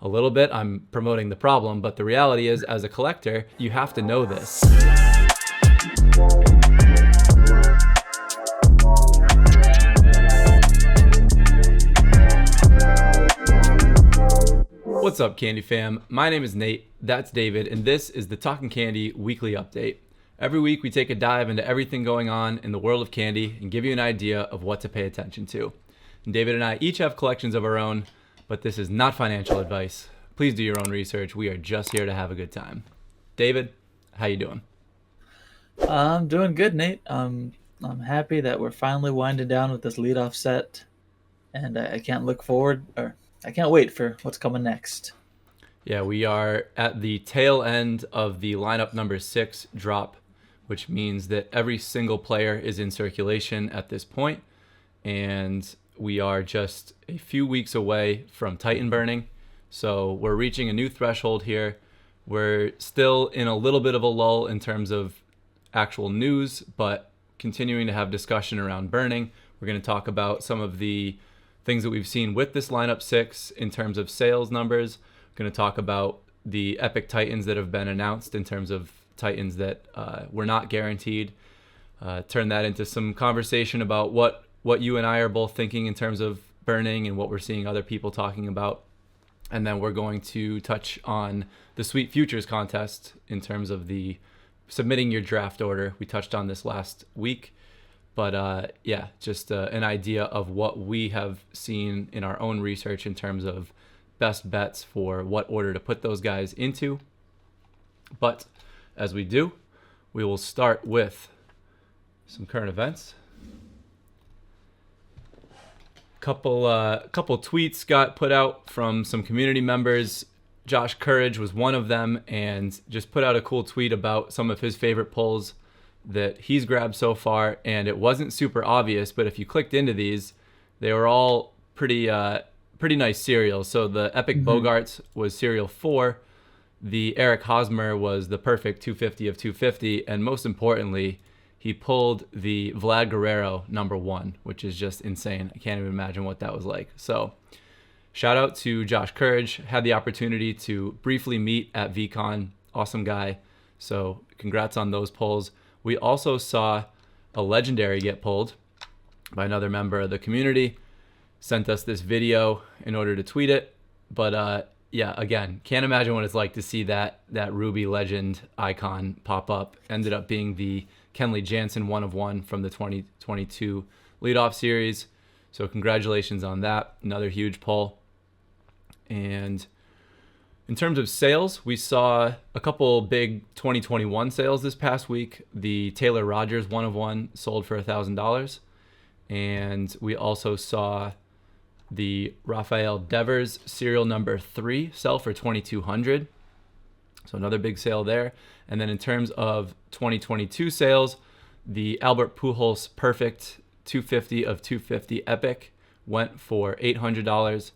a little bit I'm promoting the problem, but the reality is, as a collector, you have to know this. What's up, Candy fam? My name is Nate, that's David, and this is the Talkin' Candy Weekly Update. Every week we take a dive into everything going on in the world of candy and give you an idea of what to pay attention to. And David and I each have collections of our own, but this is not financial advice. Please do your own research. We are just here to have a good time. David, how you doing? I'm doing good, Nate. I'm happy that we're finally winding down with this leadoff set, and I can't look forward, or I can't wait for what's coming next. Yeah, we are at the tail end of the lineup number 6 drop, which means that every single player is in circulation at this point, and we are just a few weeks away from Titan burning. So we're reaching a new threshold here. We're still in a little bit of a lull in terms of actual news, but continuing to have discussion around burning. We're going to talk about some of the things that we've seen with this lineup 6 in terms of sales numbers. We're going to talk about the epic Titans that have been announced in terms of Titans that were not guaranteed. Turn that into some conversation about what you and I are both thinking in terms of burning and what we're seeing other people talking about. And then we're going to touch on the Sweet Futures contest in terms of the submitting your draft order. We touched on this last week, but just an idea of what we have seen in our own research in terms of best bets for what order to put those guys into. But as we do, we will start with some current events. Couple tweets got put out from some community members. Josh Courage was one of them, and just put out a cool tweet about some of his favorite pulls that he's grabbed so far. And it wasn't super obvious, but if you clicked into these, they were all pretty nice serials. So the Epic Bogarts was serial 4. The Eric Hosmer was the perfect 250 of 250, and most importantly, he pulled the Vlad Guerrero number 1, which is just insane. I can't even imagine what that was like. So shout out to Josh Courage. Had the opportunity to briefly meet at VCon. Awesome guy. So congrats on those pulls. We also saw a legendary get pulled by another member of the community. Sent us this video in order to tweet it. But again, can't imagine what it's like to see that Ruby legend icon pop up. Ended up being the Kenley Jansen 1 of 1 from the 2022 leadoff series. So congratulations on that. Another huge pull. And in terms of sales, we saw a couple big 2021 sales this past week. The Taylor Rogers 1 of 1 sold for $1,000. And we also saw the Rafael Devers serial number 3 sell for $2,200. So another big sale there. And then in terms of 2022 sales, the Albert Pujols Perfect 250 of 250 Epic went for $800.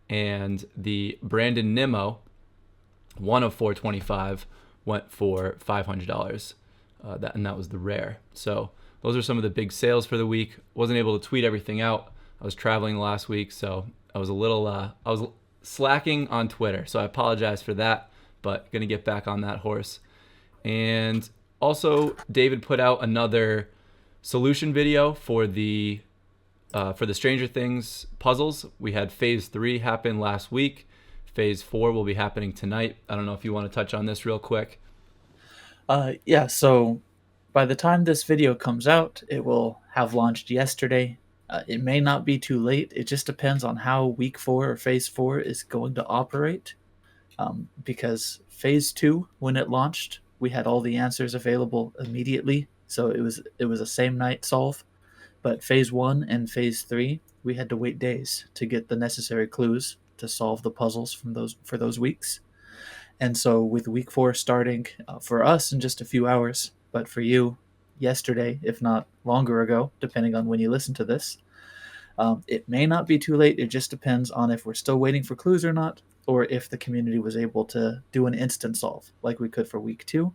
And the Brandon Nimmo 1 of 425 went for $500. That was the rare. So those are some of the big sales for the week. Wasn't able to tweet everything out. I was traveling last week, so I was a little I was slacking on Twitter, so I apologize for that, but gonna get back on that horse. And also, David put out another solution video for the Stranger Things puzzles. We had Phase 3 happen last week. Phase 4 will be happening tonight. I don't know if you want to touch on this real quick. So by the time this video comes out, it will have launched yesterday. It may not be too late. It just depends on how week 4 or phase 4 is going to operate. Because phase 2, when it launched, we had all the answers available immediately. So it was a same night solve. But phase 1 and phase 3, we had to wait days to get the necessary clues to solve the puzzles for those weeks. And so with week 4 starting for us in just a few hours, but for you, yesterday, if not longer ago, depending on when you listen to this, it may not be too late. It just depends on if we're still waiting for clues or not, or if the community was able to do an instant solve like we could for week 2.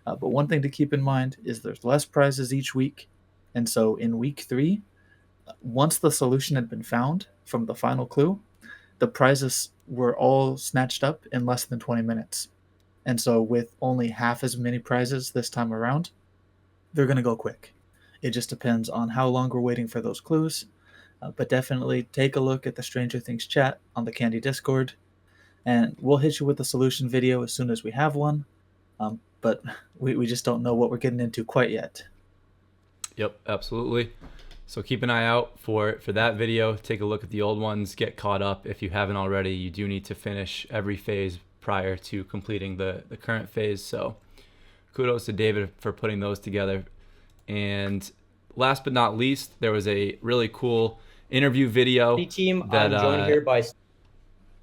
But one thing to keep in mind is there's less prizes each week. And so in week 3, once the solution had been found from the final clue, the prizes were all snatched up in less than 20 minutes. And so, with only half as many prizes this time around, they're going to go quick. It just depends on how long we're waiting for those clues. But definitely take a look at the Stranger Things chat on the Candy Discord, and we'll hit you with a solution video as soon as we have one. But we just don't know what we're getting into quite yet. Yep, absolutely. So keep an eye out for that video. Take a look at the old ones. Get caught up if you haven't already. You do need to finish every phase prior to completing the current phase. So kudos to David for putting those together. And last but not least, there was a really cool interview video team, that I'm joined here by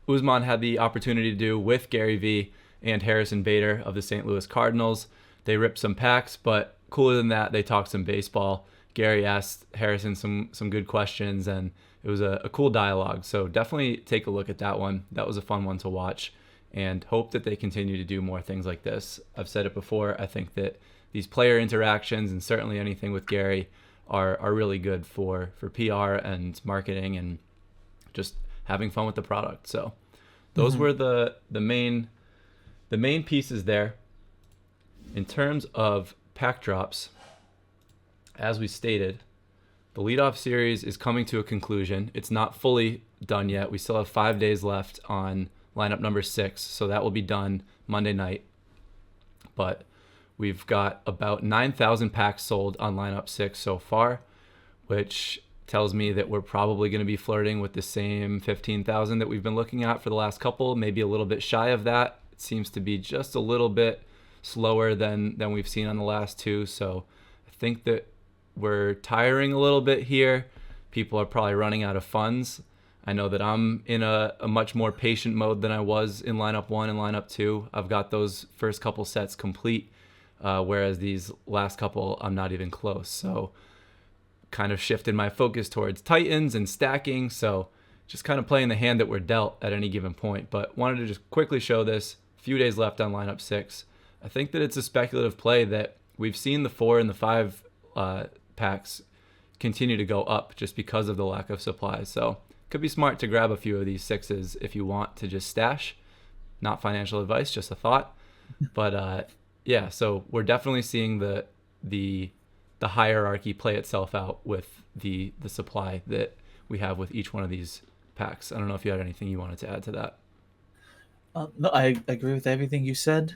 Usman had the opportunity to do with Gary Vee and Harrison Bader of the St. Louis Cardinals. They ripped some packs, but cooler than that, they talked some baseball. Gary asked Harrison some good questions, and it was a cool dialogue. So definitely take a look at that one. That was a fun one to watch, and hope that they continue to do more things like this. I've said it before, I think that these player interactions, and certainly anything with Gary, are really good for PR and marketing and just having fun with the product. So those were the main pieces there. In terms of pack drops, as we stated, the leadoff series is coming to a conclusion. It's not fully done yet. We still have 5 days left on lineup number 6, so that will be done Monday night. But we've got about 9,000 packs sold on lineup 6 so far, which tells me that we're probably going to be flirting with the same 15,000 that we've been looking at for the last couple, maybe a little bit shy of that. It seems to be just a little bit slower than we've seen on the last 2, so I think that we're tiring a little bit here. People are probably running out of funds. I know that I'm in a much more patient mode than I was in lineup 1 and lineup 2. I've got those first couple sets complete, whereas these last couple, I'm not even close. So kind of shifted my focus towards Titans and stacking. So just kind of playing the hand that we're dealt at any given point. But wanted to just quickly show this. A few days left on lineup 6. I think that it's a speculative play that we've seen the 4 and the 5 packs continue to go up just because of the lack of supply. So could be smart to grab a few of these 6s if you want to just stash. Not financial advice, just a thought. But yeah, so we're definitely seeing the hierarchy play itself out with the supply that we have with each one of these packs. I don't know if you had anything you wanted to add to that. No, I agree with everything you said.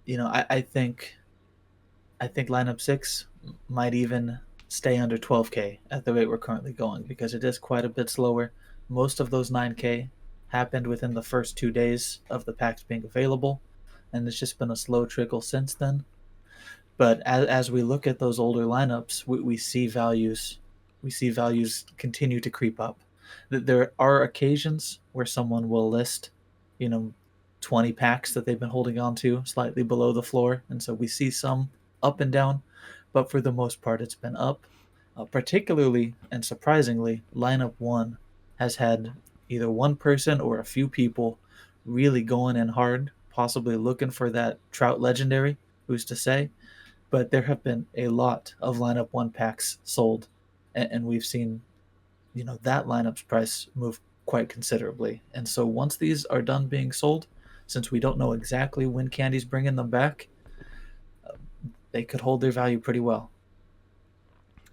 I think lineup 6 might even stay under 12K at the rate we're currently going, because it is quite a bit slower. Most of those 9K happened within the first 2 days of the packs being available, and it's just been a slow trickle since then. But as we look at those older lineups, we see values continue to creep up. There are occasions where someone will list, 20 packs that they've been holding on to slightly below the floor, and so we see some up and down, but for the most part it's been up. Particularly and surprisingly, lineup 1 has had either one person or a few people really going in hard, possibly looking for that Trout legendary, who's to say. But there have been a lot of lineup 1 packs sold, and we've seen that lineup's price move quite considerably. And so once these are done being sold, since we don't know exactly when Candy's bringing them back, they could hold their value pretty well.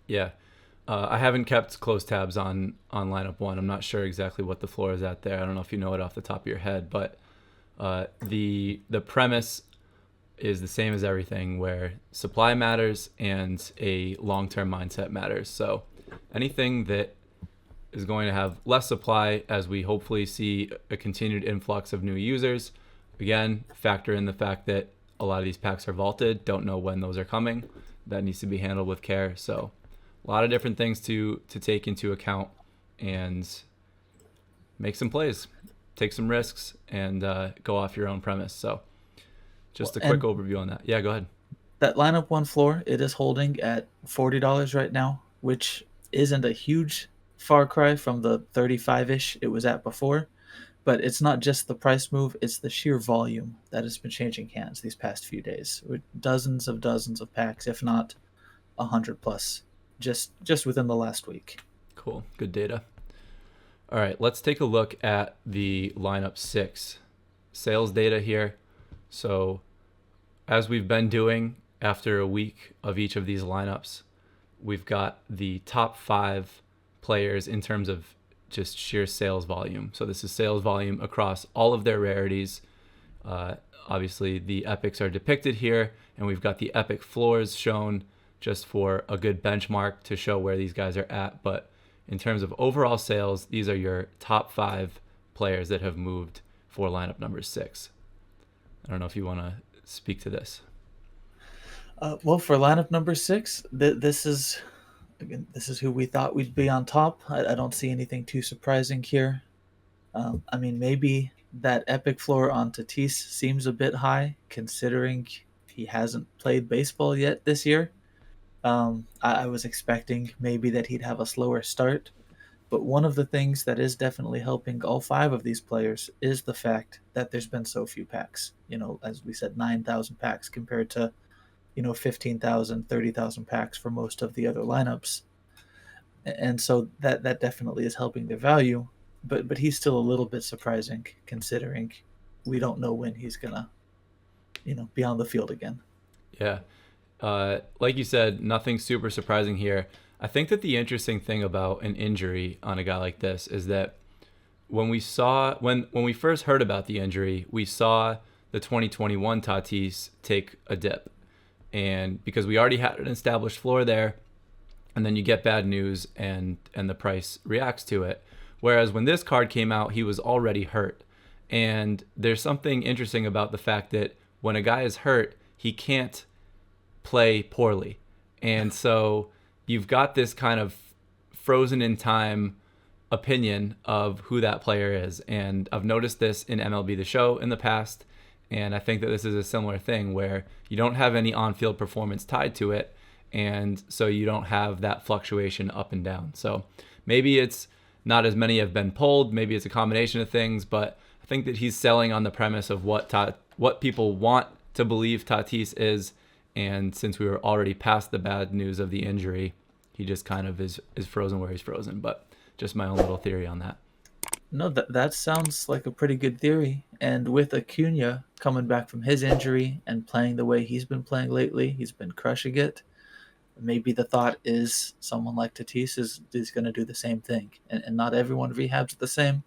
Yeah. I haven't kept close tabs on lineup 1. I'm not sure exactly what the floor is at there. I don't know if you know it off the top of your head, but the premise is the same as everything, where supply matters and a long-term mindset matters. So anything that is going to have less supply, as we hopefully see a continued influx of new users, again, factor in the fact that a lot of these packs are vaulted, don't know when those are coming. That needs to be handled with care. So a lot of different things to take into account, and make some plays, take some risks, and go off your own premise. So just a quick overview on that. Yeah, go ahead. That lineup 1 floor, it is holding at $40 right now, which isn't a huge far cry from the 35-ish it was at before. But it's not just the price move, it's the sheer volume that has been changing hands these past few days. With dozens of packs, if not 100 plus, just within the last week. Cool. Good data. All right, let's take a look at the lineup 6 sales data here. So, as we've been doing after a week of each of these lineups, we've got the top 5 players in terms of just sheer sales volume. So, this is sales volume across all of their rarities. Obviously, the epics are depicted here, and we've got the epic floors shown just for a good benchmark to show where these guys are at. But in terms of overall sales, these are your top 5 players that have moved for lineup number 6. I don't know if you want to speak to this. Well, for lineup number 6, this is who we thought we'd be on top. I don't see anything too surprising here. I mean, maybe that epic floor on Tatis seems a bit high, considering he hasn't played baseball yet this year. I was expecting maybe that he'd have a slower start, but one of the things that is definitely helping all 5 of these players is the fact that there's been so few packs. As we said, 9,000 packs compared to 15,000, 30,000 packs for most of the other lineups. And so that definitely is helping their value, but he's still a little bit surprising considering we don't know when he's gonna be on the field again. Yeah. Like you said, nothing super surprising here. I think that the interesting thing about an injury on a guy like this is that when we first heard about the injury, we saw the 2021 Tatis take a dip. And because we already had an established floor there, and then you get bad news and the price reacts to it. Whereas when this card came out, he was already hurt. And there's something interesting about the fact that when a guy is hurt, he can't play poorly. And so you've got this kind of frozen in time opinion of who that player is. And I've noticed this in MLB The Show in the past. And I think that this is a similar thing where you don't have any on-field performance tied to it. And so you don't have that fluctuation up and down. So maybe it's not as many have been pulled. Maybe it's a combination of things. But I think that he's selling on the premise of what people want to believe Tatis is. And since we were already past the bad news of the injury, he just kind of is frozen where he's frozen. But just my own little theory on that. No, that sounds like a pretty good theory. And with Acuna coming back from his injury and playing the way he's been playing lately, he's been crushing it. Maybe the thought is someone like Tatis is going to do the same thing. And not everyone rehabs the same.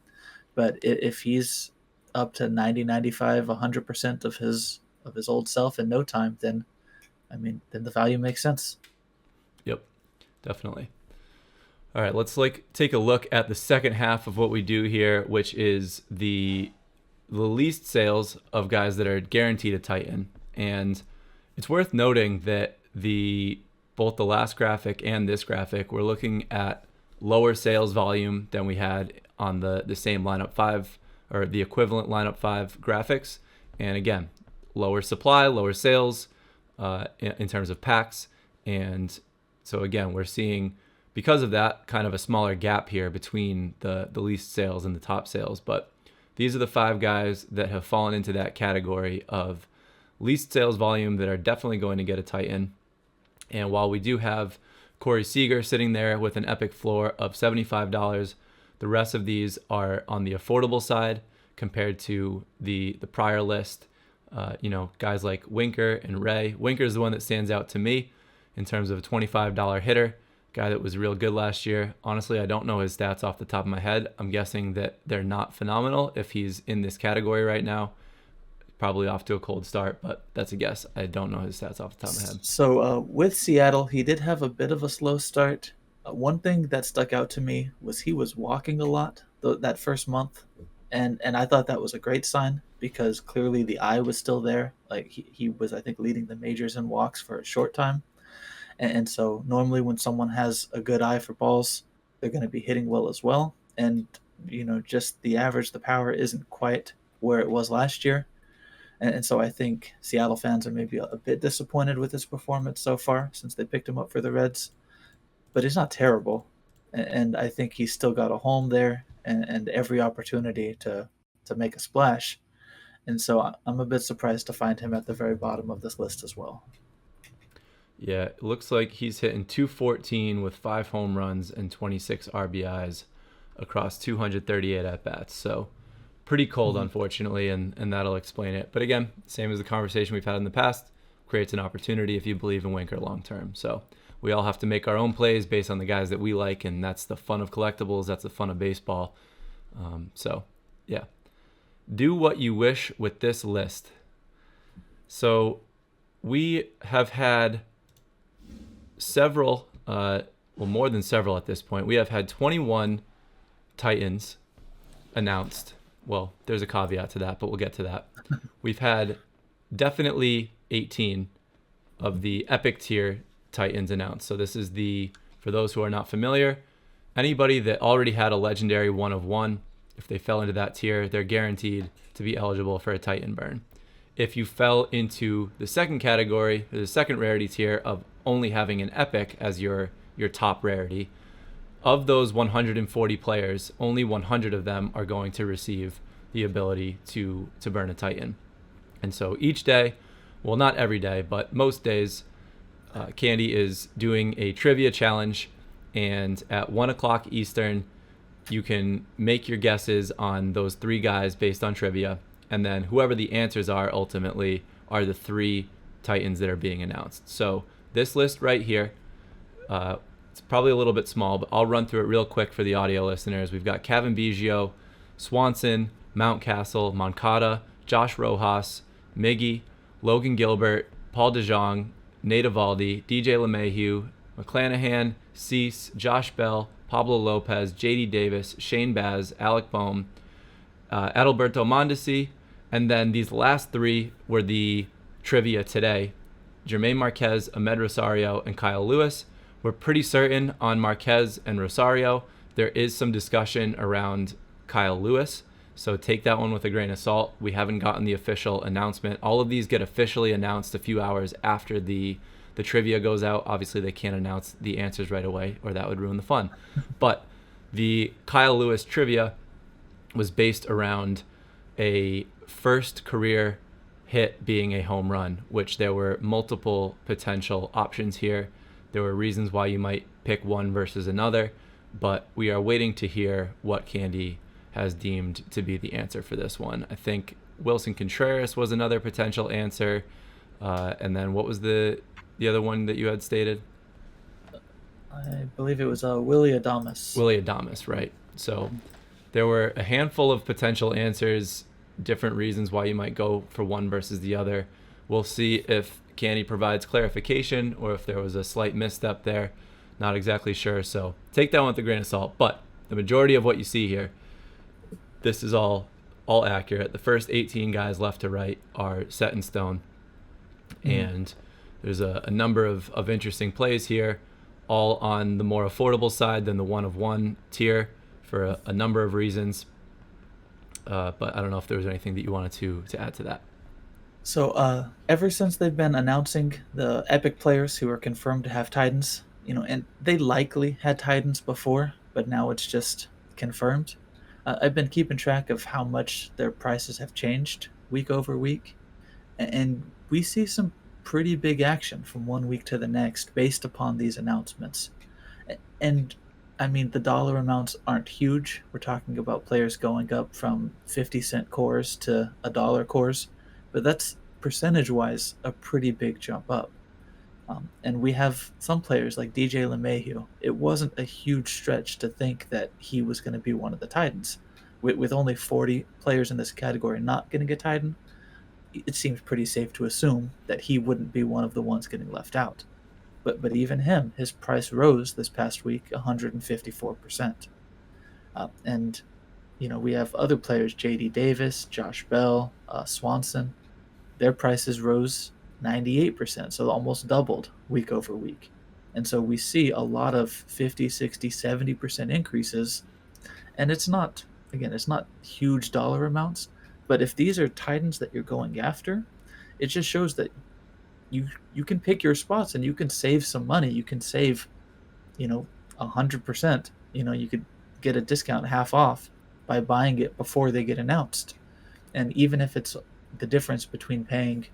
But if he's up to 90, 95, 100% of his old self in no time, then the value makes sense. Yep, definitely. All right, let's take a look at the second half of what we do here, which is the least sales of guys that are guaranteed a Titan. And it's worth noting that both the last graphic and this graphic, we're looking at lower sales volume than we had on the same lineup 5 or the equivalent lineup 5 graphics. And again, lower supply, lower sales in terms of packs. And so again, we're seeing, because of that, kind of a smaller gap here between the least sales and the top sales. But these are the 5 guys that have fallen into that category of least sales volume that are definitely going to get a Titan. And while we do have Corey Seager sitting there with an epic floor of $75, the rest of these are on the affordable side compared to the prior list. Guys like Winker and Ray. Winker is the one that stands out to me in terms of a $25 hitter, guy that was real good last year. Honestly, I don't know his stats off the top of my head. I'm guessing that they're not phenomenal if he's in this category right now. Probably off to a cold start, but that's a guess. I don't know his stats off the top of my head. So with Seattle, he did have a bit of a slow start. One thing that stuck out to me was he was walking a lot that first month, and I thought that was a great sign because clearly the eye was still there. Like he was, I think, leading the majors in walks for a short time, and so normally when someone has a good eye for balls, they're going to be hitting well as well. And just the average, the power isn't quite where it was last year. And so I think Seattle fans are maybe a bit disappointed with his performance so far since they picked him up for the Reds. But he's not terrible. And I think he's still got a home there and every opportunity to make a splash. And so I'm a bit surprised to find him at the very bottom of this list as well. Yeah, it looks like he's hitting 214 with 5 home runs and 26 RBIs. across 238 at bats. So pretty cold, unfortunately, and that'll explain it. But again, same as the conversation we've had in the past, creates an opportunity if you believe in Winker long term. So we all have to make our own plays based on the guys that we like, and that's the fun of collectibles. That's the fun of baseball. So yeah, do what you wish with this list. So we have had several, more than several at this point. We have had 21 Titans announced. Well, there's a caveat to that, but we'll get to that. We've had definitely 18 of the Epic tier Titans announced. So this is for those who are not familiar, anybody that already had a legendary 1 of 1, if they fell into that tier, they're guaranteed to be eligible for a Titan burn. If you fell into the second category, or the second rarity tier of only having an Epic as your top rarity, of those 140 players, only 100 of them are going to receive the ability to burn a Titan. And so each day, well, not every day, but most days, Candy is doing a trivia challenge, and at 1 o'clock Eastern, you can make your guesses on those 3 guys based on trivia, and then whoever the answers are ultimately are the 3 Titans that are being announced. So this list right here, it's probably a little bit small, but I'll run through it real quick for the audio listeners. We've got Kevin Biggio, Swanson, Mountcastle, Moncada, Josh Rojas, Miggy, Logan Gilbert, Paul DeJong, Nate Eovaldi, DJ LeMahieu, McClanahan, Cease, Josh Bell, Pablo Lopez, JD Davis, Shane Baz, Alec Boehm, Adalberto Mondesi, and then these last 3 were the trivia today. Jermaine Marquez, Ahmed Rosario, and Kyle Lewis. We're pretty certain on Marquez and Rosario. There is some discussion around Kyle Lewis, so take that one with a grain of salt. We haven't gotten the official announcement. All of these get officially announced a few hours after the trivia goes out. Obviously, they can't announce the answers right away, or that would ruin the fun. But the Kyle Lewis trivia was based around a first career hit being a home run, which there were multiple potential options here. There were reasons why you might pick one versus another, but we are waiting to hear what Candy has deemed to be the answer for this one. I think Wilson Contreras was another potential answer. And then what was the other one that you had stated? I believe it was Willy Adames. Willy Adames, right. So there were a handful of potential answers, different reasons why you might go for one versus the other. We'll see if Candy provides clarification or if there was a slight misstep there. Not exactly sure, so take that one with a grain of salt. But the majority of what you see here, this is all accurate. The first 18 guys left to right are set in stone. And there's a number of interesting plays here, all on the more affordable side than the 1 of 1 tier for a number of reasons. But I don't know if there was anything that you wanted to add to that. So ever since they've been announcing the Epic players who are confirmed to have Titans, and they likely had Titans before, but now it's just confirmed. I've been keeping track of how much their prices have changed week over week, and we see some pretty big action from one week to the next based upon these announcements. And I mean, the dollar amounts aren't huge. We're talking about players going up from 50-cent cores to $1 cores, but that's percentage-wise a pretty big jump up. And we have some players like DJ LeMahieu. It wasn't a huge stretch to think that he was going to be one of the Titans. With only 40 players in this category not getting a Titan, it seems pretty safe to assume that he wouldn't be one of the ones getting left out. But even him, his price rose this past week 154%. And we have other players, JD Davis, Josh Bell, Swanson. Their prices rose 98%, so almost doubled week over week. And so we see a lot of 50, 60, 70% increases. And it's not huge dollar amounts, but if these are Titans that you're going after, it just shows that you can pick your spots and you can save some money. You can save, 100%. You could get a discount half off by buying it before they get announced. And even if it's the difference between paying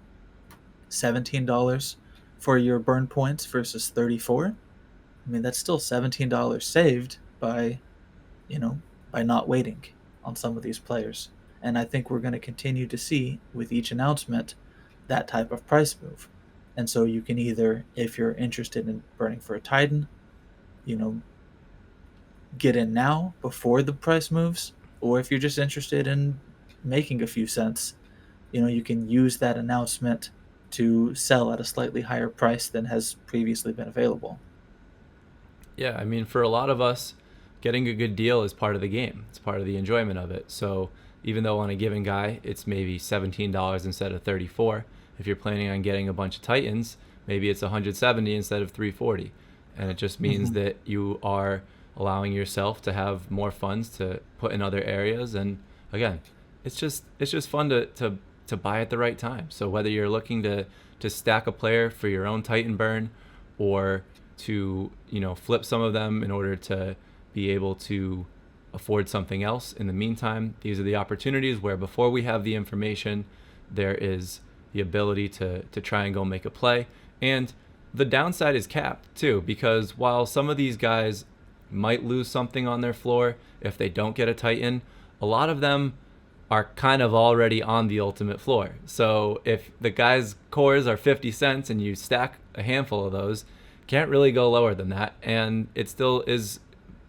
$17 for your burn points versus $34, I mean, that's still $17 saved by, by not waiting on some of these players. And I think we're going to continue to see with each announcement that type of price move. And so you can either, if you're interested in burning for a Titan, you know, get in now before the price moves, or if you're just interested in making a few cents, you can use that announcement to sell at a slightly higher price than has previously been available. Yeah, I mean, for a lot of us, getting a good deal is part of the game. It's part of the enjoyment of it. So even though on a given guy it's maybe $17 instead of 34, if you're planning on getting a bunch of Titans, maybe it's 170 instead of 340, and it just means Mm-hmm. that you are allowing yourself to have more funds to put in other areas. And again, it's just fun to buy at the right time. So whether you're looking to stack a player for your own Titan burn, or to flip some of them in order to be able to afford something else in the meantime, these are the opportunities where before we have the information, there is the ability to try and go make a play. And the downside is capped too, because while some of these guys might lose something on their floor if they don't get a Titan, a lot of them are kind of already on the ultimate floor. So if the guy's cores are 50 cents and you stack a handful of those, can't really go lower than that. And it still is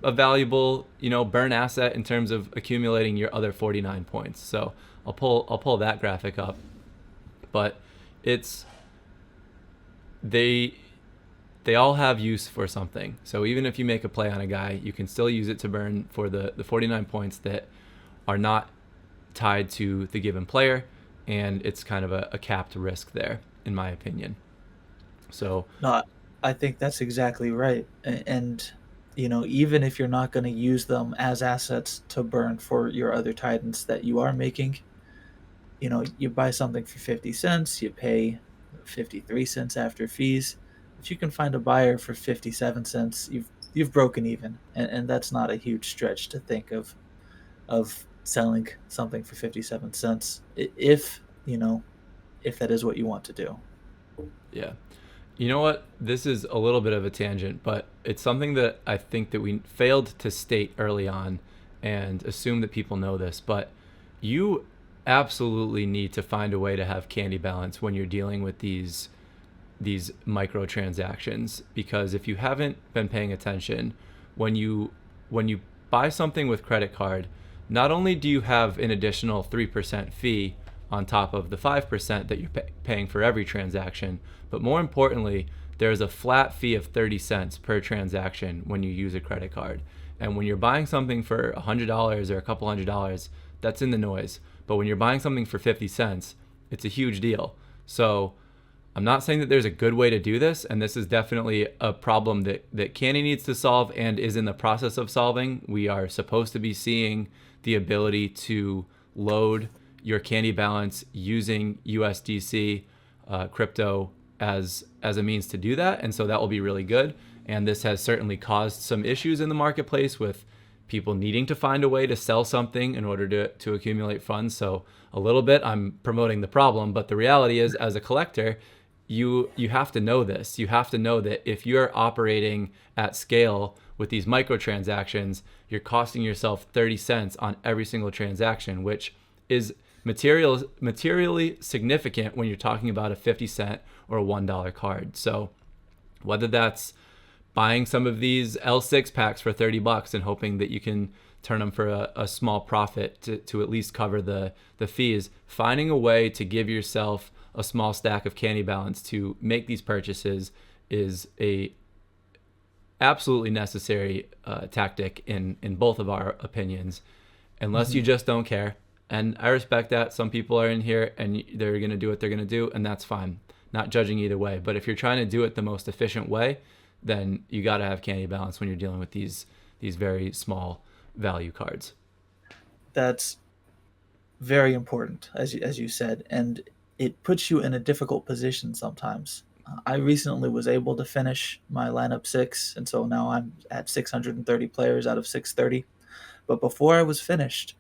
a valuable, burn asset in terms of accumulating your other 49 points. So I'll pull that graphic up. But it's they they all have use for something. So even if you make a play on a guy, you can still use it to burn for the 49 points that are not tied to the given player, and it's kind of a capped risk there, in my opinion. So No, I think that's exactly right. And, even if you're not going to use them as assets to burn for your other Titans that you are making, you buy something for 50 cents, you pay 53 cents after fees. If you can find a buyer for 57 cents, you've broken even. And that's not a huge stretch to think of selling something for 57 cents if that is what you want to do. yeah, you know what? This is a little bit of a tangent, but it's something that I think that we failed to state early on and assume that people know this. But you absolutely need to find a way to have candy balance when you're dealing with these microtransactions, because if you haven't been paying attention, when you buy something with credit card, not only do you have an additional 3% fee on top of the 5% that you're paying for every transaction, but more importantly, there's a flat fee of 30 cents per transaction when you use a credit card. And when you're buying something for $100 or a couple $100, that's in the noise. But when you're buying something for 50 cents, it's a huge deal. So I'm not saying that there's a good way to do this, and this is definitely a problem that Candy needs to solve and is in the process of solving. We are supposed to be seeing the ability to load your Candy balance using USDC crypto as a means to do that, and so that will be really good. And this has certainly caused some issues in the marketplace with people needing to find a way to sell something in order to accumulate funds. So a little bit I'm promoting the problem, but the reality is, as a collector, you have to know this. You have to know that if you're operating at scale with these microtransactions, you're costing yourself 30 cents on every single transaction, which is materially significant when you're talking about a 50 cent or a $1 card. So whether that's buying some of these L6 packs for 30 bucks and hoping that you can turn them for a small profit to at least cover the fees, finding a way to give yourself a small stack of candy balance to make these purchases is a absolutely necessary tactic in both of our opinions, unless you Mm-hmm. just don't care. And I respect that. Some people are in here and they're going to do what they're going to do, and that's fine. Not judging either way. But if you're trying to do it the most efficient way, then you got to have candy balance when you're dealing with these very small value cards. That's very important, as you said, and it puts you in a difficult position sometimes. I recently was able to finish my lineup six, and so now I'm at 630 players out of 630. But before I was finished,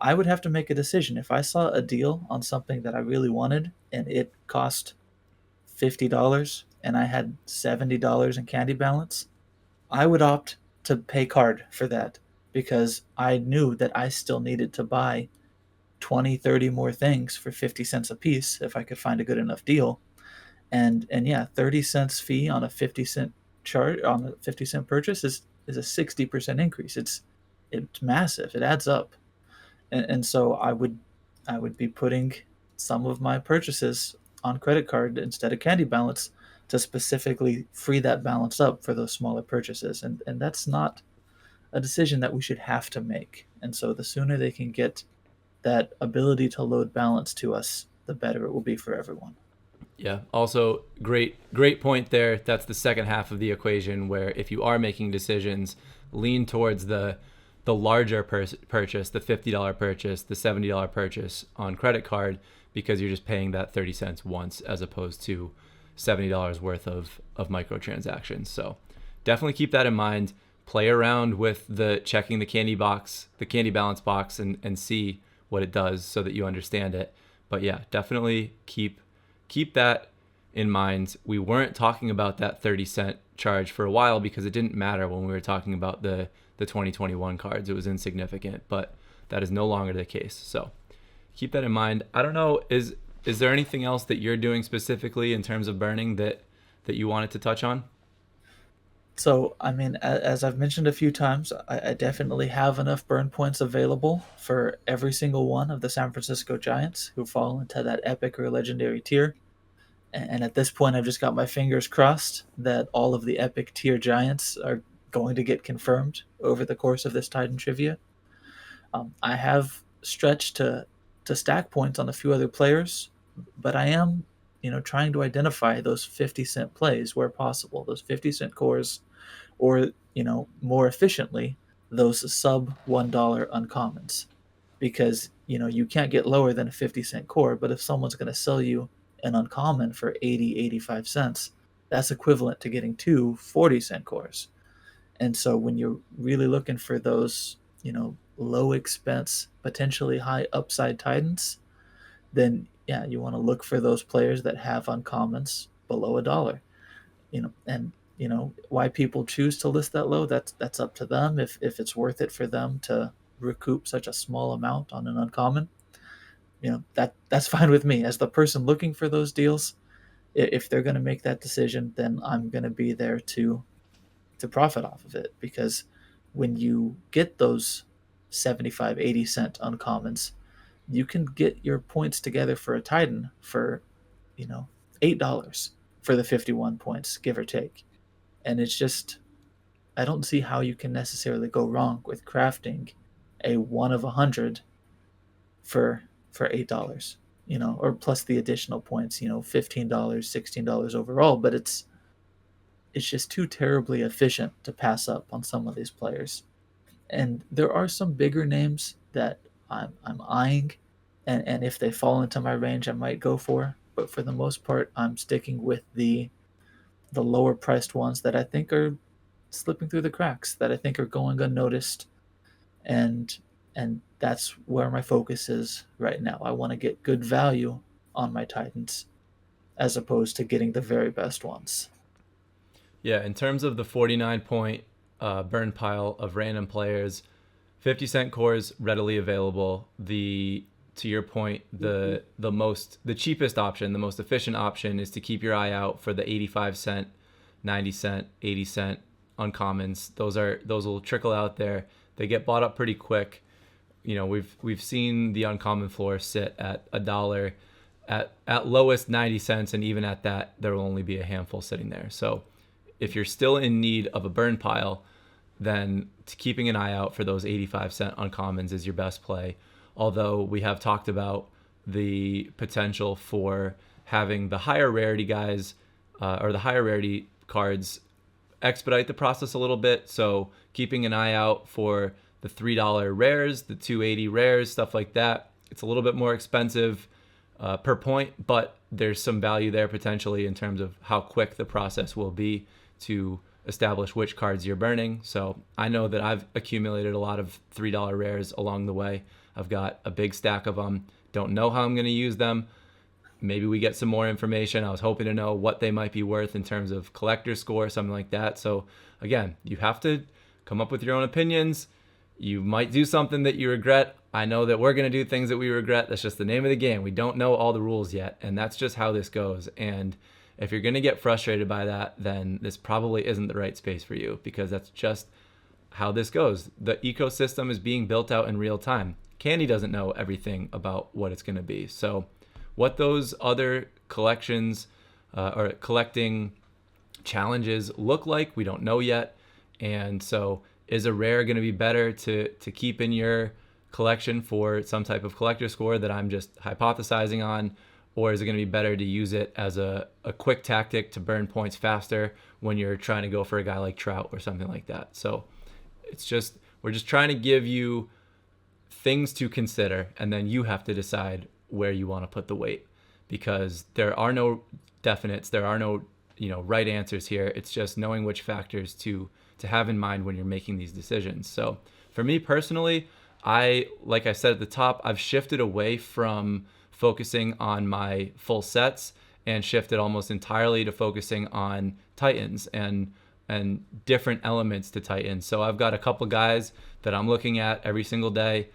I would have to make a decision. If I saw a deal on something that I really wanted and it cost $50 and I had $70 in candy balance, I would opt to pay card for that because I knew that I still needed to buy 20, 30 more things for 50 cents a piece if I could find a good enough deal. And yeah, 30 cents fee on a 50-cent charge on a 50-cent purchase is a 60% increase. It's massive. It adds up. And so I would be putting some of my purchases on credit card instead of candy balance to specifically free that balance up for those smaller purchases. And that's not a decision that we should have to make. And so the sooner they can get that ability to load balance to us, the better it will be for everyone. Yeah. Also, great point there. That's the second half of the equation where if you are making decisions, lean towards the larger purchase, the $50 purchase, the $70 purchase on credit card, because you're just paying that 30 cents once as opposed to $70 worth of microtransactions. So definitely keep that in mind. Play around with the checking the candy box, the candy balance box, and see what it does so that you understand it. But yeah, definitely keep that in mind. We weren't talking about that 30-cent charge for a while because it didn't matter when we were talking about the 2021 cards. It was insignificant, but that is no longer the case. So keep that in mind. I don't know, is there anything else that you're doing specifically in terms of burning that you wanted to touch on? So, I mean, as I've mentioned a few times, I definitely have enough burn points available for every single one of the San Francisco Giants who fall into that epic or legendary tier. And at this point, I've just got my fingers crossed that all of the epic tier Giants are going to get confirmed over the course of this Titan trivia. I have stretched to stack points on a few other players, but I am, trying to identify those 50-cent plays where possible, those 50-cent cores, or more efficiently, those sub $1 uncommons, because you can't get lower than a 50-cent core. But if someone's going to sell you an uncommon for 80, 85 cents, that's equivalent to getting two 40-cent cores. And so when you're really looking for those, low expense, potentially high upside Titans, then yeah, you want to look for those players that have uncommons below a dollar. And why people choose to list that low, that's up to them. If it's worth it for them to recoup such a small amount on an uncommon, that's fine with me. As the person looking for those deals, if they're going to make that decision, then I'm going to be there to profit off of it, because when you get those 75, 80 cent uncommons, you can get your points together for a Titan for, you know, $8 for the 51 points, give or take. And it's just, I don't see how you can necessarily go wrong with crafting a one of 100 for $8, or plus the additional points, $15, $16 overall. But it's just too terribly efficient to pass up on some of these players. And there are some bigger names that I'm eyeing, and if they fall into my range, I might go for. But for the most part, I'm sticking with the lower priced ones that I think are slipping through the cracks, that I think are going unnoticed, and that's where my focus is right now. I want to get good value on my Titans as opposed to getting the very best ones. Yeah, in terms of the 49-point burn pile of random players, 50-cent cores readily available. To your point, the cheapest option, the most efficient option is to keep your eye out for the 85-cent, 90-cent, 80-cent uncommons. Those will trickle out there. They get bought up pretty quick. We've seen the uncommon floor sit at $1, at lowest 90 cents, and even at that, there will only be a handful sitting there. So if you're still in need of a burn pile, then keeping an eye out for those 85-cent uncommons is your best play. Although we have talked about the potential for having the higher rarity guys or the higher rarity cards expedite the process a little bit. So keeping an eye out for the $3 rares, the $2.80 rares, stuff like that. It's a little bit more expensive per point, but there's some value there potentially in terms of how quick the process will be to establish which cards you're burning. So I know that I've accumulated a lot of $3 rares along the way. I've got a big stack of them. Don't know how I'm going to use them. Maybe we get some more information. I was hoping to know what they might be worth in terms of collector score, something like that. So again, you have to come up with your own opinions. You might do something that you regret. I know that we're going to do things that we regret. That's just the name of the game. We don't know all the rules yet, and that's just how this goes. And if you're going to get frustrated by that, then this probably isn't the right space for you, because that's just how this goes. The ecosystem is being built out in real time. Candy doesn't know everything about what it's going to be. So, what those other collections or collecting challenges look like, we don't know yet. And so, is a rare going to be better to keep in your collection for some type of collector score that I'm just hypothesizing on? Or is it going to be better to use it as a quick tactic to burn points faster when you're trying to go for a guy like Trout or something like that? So it's just, we're just trying to give you things to consider, and then you have to decide where you want to put the weight, because there are no definites, there are no right answers here. It's just knowing which factors to have in mind when you're making these decisions. So for me personally, like I said at the top, I've shifted away from focusing on my full sets and shifted almost entirely to focusing on Titans and different elements to Titans. So I've got a couple guys that I'm looking at every single day,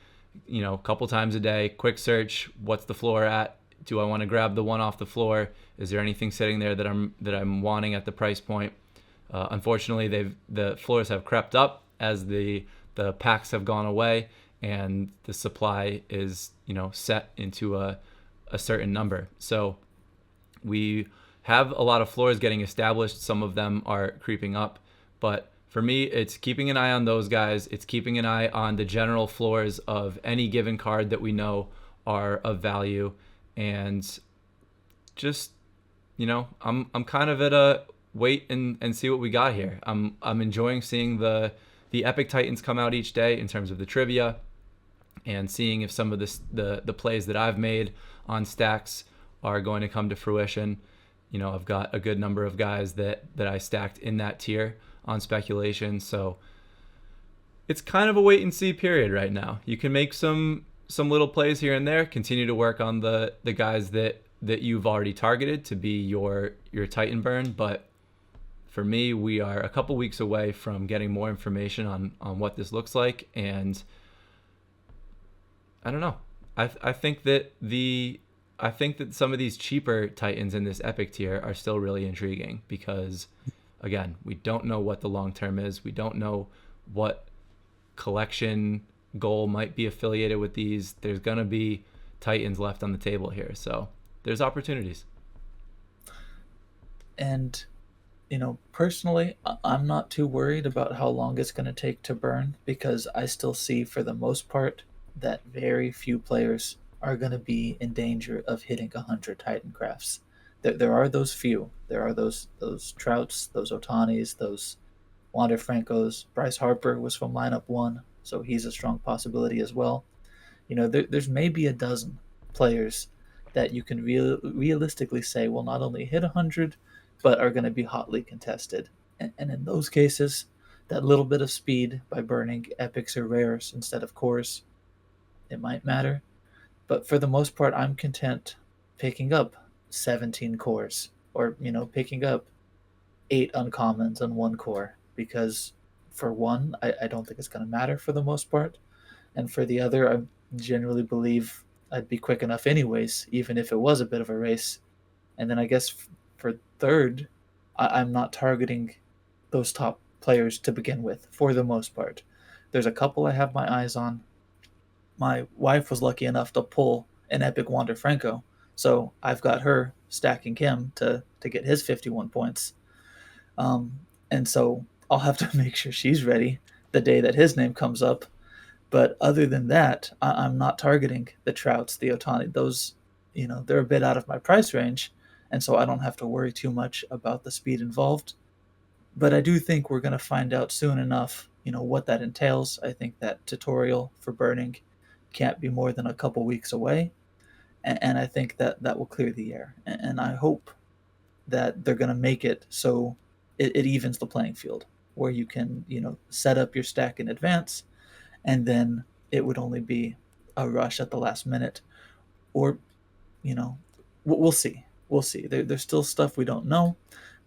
a couple times a day, quick search, what's the floor at? Do I want to grab the one off the floor? Is there anything sitting there that I'm wanting at the price point? Unfortunately, the floors have crept up as the packs have gone away, and the supply is set into a certain number. So we have a lot of floors getting established. Some of them are creeping up, but for me, it's keeping an eye on those guys. It's keeping an eye on the general floors of any given card that we know are of value, and just I'm kind of at a wait and see what we got here. I'm enjoying seeing the Epic Titans come out each day in terms of the trivia, and seeing if some of the plays that I've made on stacks are going to come to fruition. I've got a good number of guys that I stacked in that tier on speculation, so it's kind of a wait and see period right now. You can make some little plays here and there, continue to work on the guys that you've already targeted to be your Titan burn, but for me, we are a couple weeks away from getting more information on what this looks like, and I don't know. I think that some of these cheaper Titans in this Epic tier are still really intriguing, because again, we don't know what the long term is. We don't know what collection goal might be affiliated with these. There's gonna be Titans left on the table here, so there's opportunities. And personally, I'm not too worried about how long it's going to take to burn, because I still see, for the most part, that very few players are going to be in danger of hitting 100 Titan crafts. There are those few. There are those Trouts, those Otanis, those Wander Francos. Bryce Harper was from lineup 1, so he's a strong possibility as well. There's maybe a dozen players that you can realistically say will not only hit 100, but are going to be hotly contested. And in those cases, that little bit of speed by burning epics or rares instead of cores, it might matter. But for the most part, I'm content picking up 17 cores, or picking up 8 uncommons and 1 core, because for one, I don't think it's going to matter for the most part, and for the other, I generally believe I'd be quick enough anyways, even if it was a bit of a race. And then I guess for third, I'm not targeting those top players to begin with, for the most part. There's a couple I have my eyes on. My wife was lucky enough to pull an epic Wander Franco, so I've got her stacking him to get his 51 points. And so I'll have to make sure she's ready the day that his name comes up. But other than that, I'm not targeting the Trouts, the Otani. Those, they're a bit out of my price range, and so I don't have to worry too much about the speed involved. But I do think we're going to find out soon enough, what that entails. I think that tutorial for burning can't be more than a couple weeks away, and I think that will clear the air. And I hope that they're going to make it so it evens the playing field, where you can, set up your stack in advance, and then it would only be a rush at the last minute. Or, we'll see. We'll see. There's still stuff we don't know,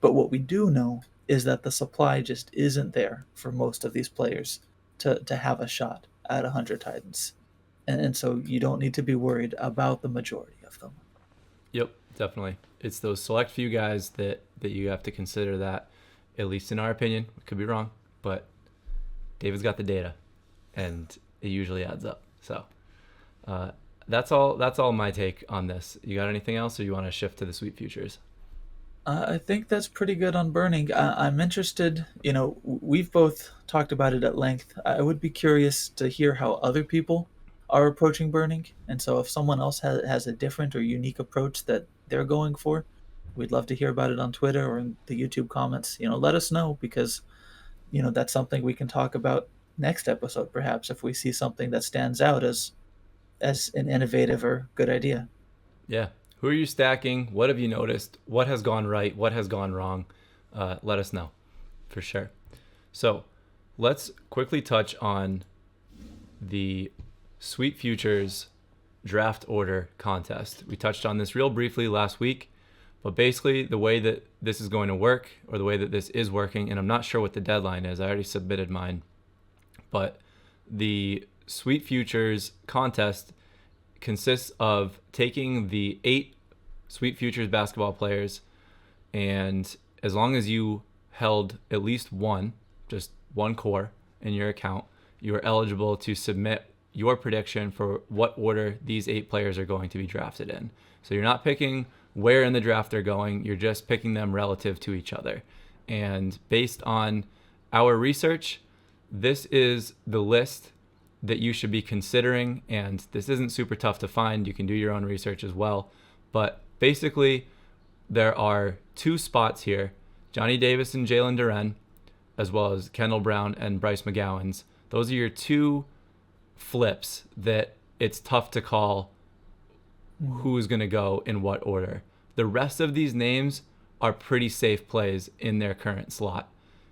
but what we do know is that the supply just isn't there for most of these players to have a shot at 100 Titans. And so you don't need to be worried about the majority of them. Yep, definitely. It's those select few guys that you have to consider that, at least in our opinion, we could be wrong, but David's got the data, and it usually adds up. So that's all. That's all my take on this. You got anything else, or you want to shift to the sweet futures? I think that's pretty good on burning. I'm interested, we've both talked about it at length. I would be curious to hear how other people are approaching burning. And so if someone else has a different or unique approach that they're going for, we'd love to hear about it on Twitter or in the YouTube comments. Let us know because, that's something we can talk about next episode, perhaps, if we see something that stands out as an innovative or good idea. Yeah. Who are you stacking? What have you noticed? What has gone right? What has gone wrong? Let us know, for sure. So let's quickly touch on the Sweet Futures draft order contest. We touched on this real briefly last week, but basically the way that this is going to work, or the way that this is working, and I'm not sure what the deadline is. I already submitted mine, but the Sweet Futures contest consists of taking the 8 Sweet Futures basketball players, and as long as you held at least one, just one core in your account, you are eligible to submit your prediction for what order these 8 players are going to be drafted in. So you're not picking where in the draft they're going, you're just picking them relative to each other. And based on our research, this is the list that you should be considering, and this isn't super tough to find. You can do your own research as well. But basically, there are 2 spots here, Johnny Davis and Jalen Duren, as well as Kendall Brown and Bryce McGowan's. Those are your 2 flips that it's tough to call who's going to go in what order. The rest of these names are pretty safe plays in their current slot.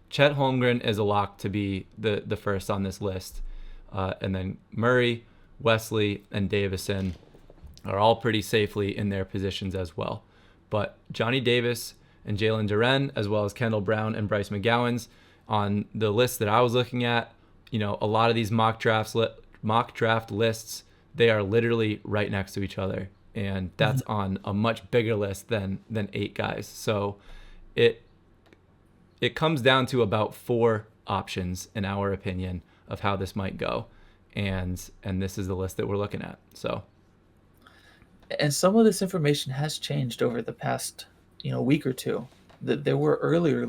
Chet Holmgren is a lock to be the first on this list. And then Murray, Wesley, and Davison are all pretty safely in their positions as well. But Johnny Davis and Jalen Duren, as well as Kendall Brown and Bryce McGowan's, on the list that I was looking at, a lot of these mock draft lists, they are literally right next to each other. And that's on a much bigger list than 8 guys. So it comes down to about 4 options, in our opinion, of how this might go, and this is the list that we're looking at. So, and some of this information has changed over the past week or two. There were earlier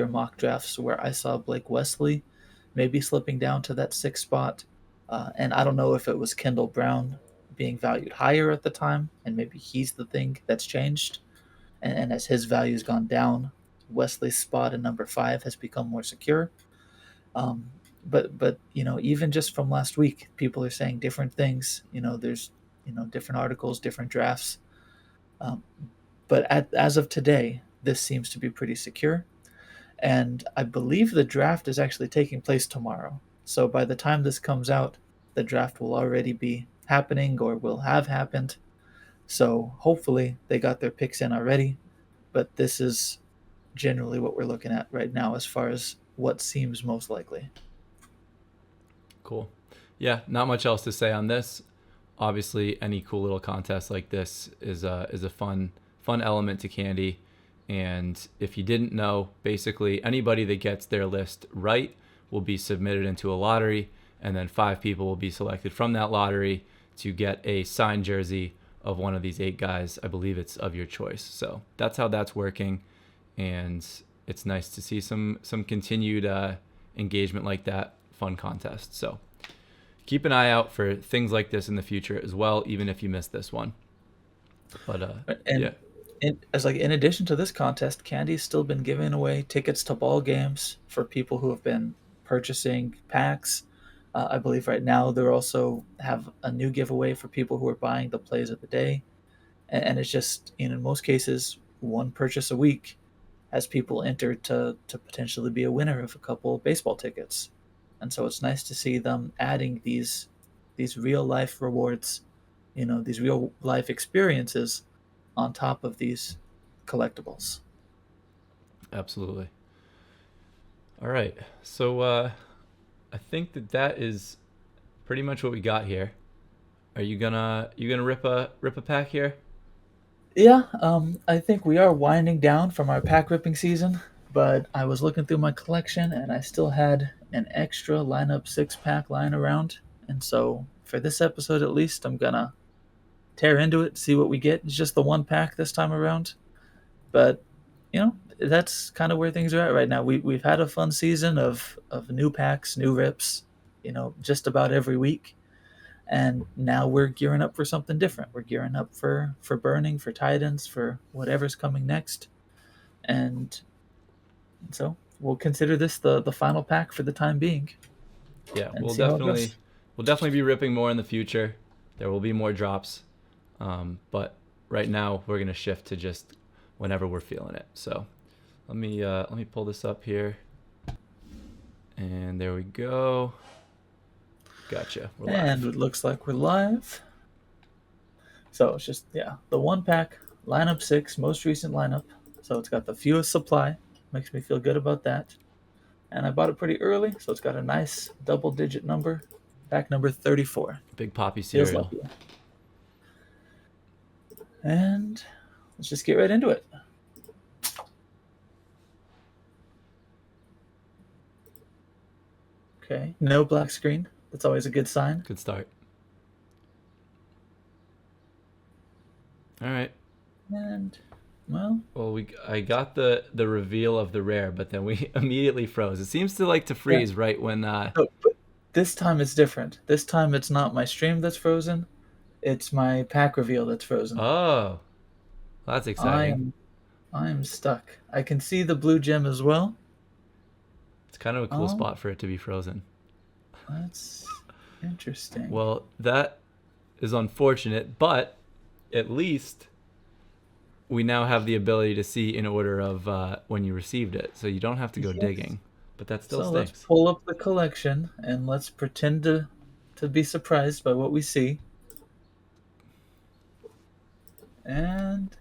mock drafts where I saw Blake Wesley maybe slipping down to that 6th spot, and I don't know if it was Kendall Brown being valued higher at the time, and maybe he's the thing that's changed, and as his value's gone down, Wesley's spot in number 5 has become more secure. But even just from last week, people are saying different things. There's different articles, different drafts. But as of today, this seems to be pretty secure. And I believe the draft is actually taking place tomorrow. So by the time this comes out, the draft will already be happening or will have happened. So hopefully they got their picks in already. But this is generally what we're looking at right now as far as what seems most likely. Cool. Yeah, not much else to say on this. Obviously, any cool little contest like this is a fun element to Candy. And if you didn't know, basically anybody that gets their list right will be submitted into a lottery, and then 5 people will be selected from that lottery to get a signed jersey of one of these 8 guys. I believe it's of your choice. So that's how that's working, and it's nice to see some continued engagement like that. Fun contest. So keep an eye out for things like this in the future as well, even if you missed this one. But yeah. In addition to this contest, Candy's still been giving away tickets to ball games for people who have been purchasing packs. I believe right now they also have a new giveaway for people who are buying the plays of the day, and it's just in most cases 1 purchase a week has people entered to potentially be a winner of a couple of baseball tickets. And so it's nice to see them adding these real life rewards, these real life experiences on top of these collectibles. Absolutely. All right. So I think that is pretty much what we got here. Are you gonna rip a pack here? Yeah, I think we are winding down from our pack ripping season, but I was looking through my collection and I still had an extra lineup 6 pack lying around. And so for this episode at least, I'm gonna tear into it, see what we get. It's just the 1 pack this time around. But, that's kind of where things are at right now. We've had a fun season of new packs, new rips, just about every week. And now we're gearing up for something different. We're gearing up for burning, for Titans, for whatever's coming next. And so we'll consider this the final pack for the time being Yeah, and see how it goes. we'll definitely be ripping more in the future. There will be more drops, but right now we're gonna shift to just whenever we're feeling it. So let me pull this up here, and there we go. Gotcha. We're live. And it looks like we're live. So it's just, yeah, the 1 pack, lineup 6, most recent lineup. So it's got the fewest supply. Makes me feel good about that. And I bought it pretty early, so it's got a nice double-digit number. Pack number 34. Big Poppy Feels cereal. lucky. And let's just get right into it. Okay, no black screen. That's always a good sign. Good start. All right. And, well, Well, I got the reveal of the rare, but then we immediately froze. It seems to like to freeze right when. but this time it's different. This time it's not my stream that's frozen. It's my pack reveal that's frozen. Oh, that's exciting. I am stuck. I can see the blue gem as well. It's kind of a cool Oh. spot for it to be frozen. That's interesting. Well, that is unfortunate, but at least we now have the ability to see in order of when you received it, so you don't have to go Yes. digging. But that still So stinks. let's pull up the collection and let's pretend to be surprised by what we see. And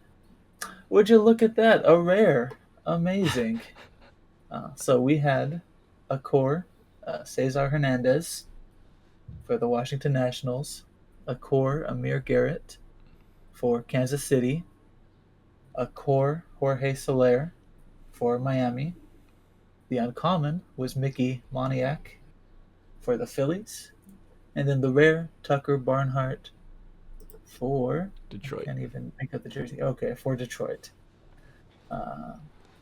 would you look at that? A rare. Amazing. So we had a core, Cesar Hernandez for the Washington Nationals, a core, Amir Garrett for Kansas City, a core, Jorge Soler for Miami. The uncommon was Mickey Moniak for the Phillies. And then the rare, Tucker Barnhart for... Detroit. Can't even make up the jersey. Okay, for Detroit.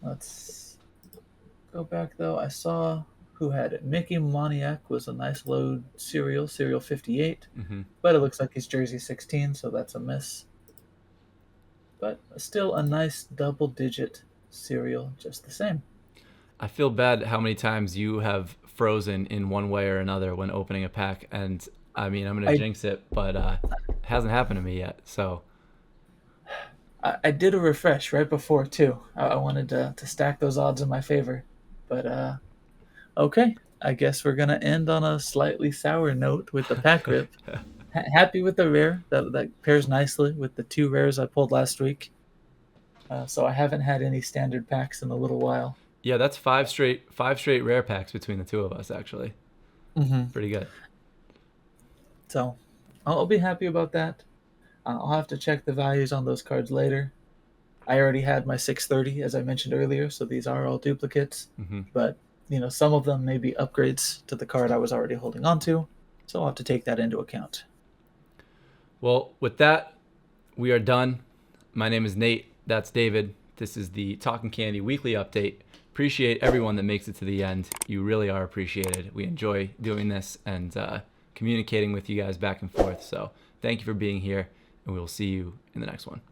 Let's go back, though. I saw who had it. Mickey Moniak was a nice load serial 58. Mm-hmm. But it looks like he's jersey 16, so that's a miss. But still a nice double-digit serial just the same. I feel bad how many times you have frozen in one way or another when opening a pack, and I mean, I'm gonna jinx it, but it hasn't happened to me yet. So I did a refresh right before, too. I wanted to stack those odds in my favor. But, okay. I guess we're going to end on a slightly sour note with the pack rip. Happy with the rare. That pairs nicely with the 2 rares I pulled last week. So I haven't had any standard packs in a little while. yeah, that's 5 straight rare packs between the two of us, actually. Mm-hmm. Pretty good. So I'll be happy about that. I'll have to check the values on those cards later. I already had my 630, as I mentioned earlier, so these are all duplicates. Mm-hmm. But, some of them may be upgrades to the card I was already holding on to, so I'll have to take that into account. Well, with that, we are done. My name is Nate. That's David. This is the Talking Candy Weekly Update. Appreciate everyone that makes it to the end. You really are appreciated. We enjoy doing this and communicating with you guys back and forth. So thank you for being here, and we will see you in the next one.